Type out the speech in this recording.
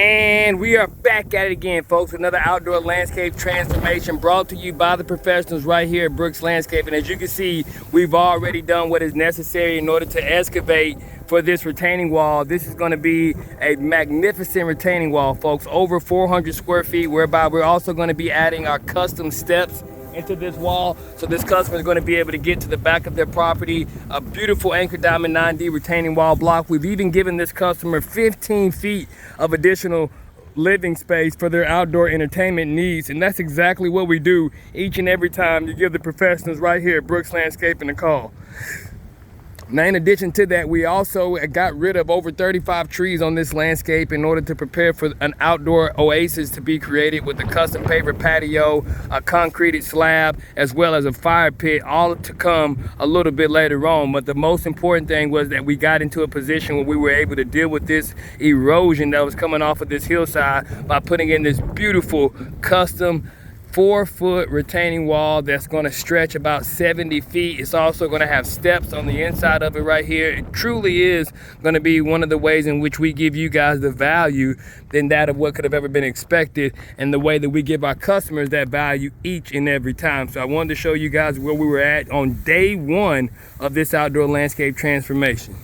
And we are back at it again, folks. Another outdoor landscape transformation brought to you by the professionals right here at Brookes Landscape. And as you can see, we've already done what is necessary in order to excavate for this retaining wall. This is going to be a magnificent retaining wall, folks, over 400 square feet, whereby we're also going to be adding our custom steps into this wall, so this customer is going to be able to get to the back of their property. A beautiful anchor diamond 9D retaining wall block. We've even given this customer 15 feet of additional living space for their outdoor entertainment needs, and that's exactly what we do each and every time you give the professionals right here at Brookes Landscaping a call. Now, in addition to that, we also got rid of over 35 trees on this landscape in order to prepare for an outdoor oasis to be created with a custom paver patio, a concreted slab, as well as a fire pit, all to come a little bit later on. But the most important thing was that we got into a position where we were able to deal with this erosion that was coming off of this hillside by putting in this beautiful custom 4-foot retaining wall that's going to stretch about 70 feet. It's also going to have steps on the inside of it right here. It truly is going to be one of the ways in which we give you guys the value than that of what could have ever been expected, and the way that we give our customers that value each and every time. So I wanted to show you guys where we were at on day one of this outdoor landscape transformation.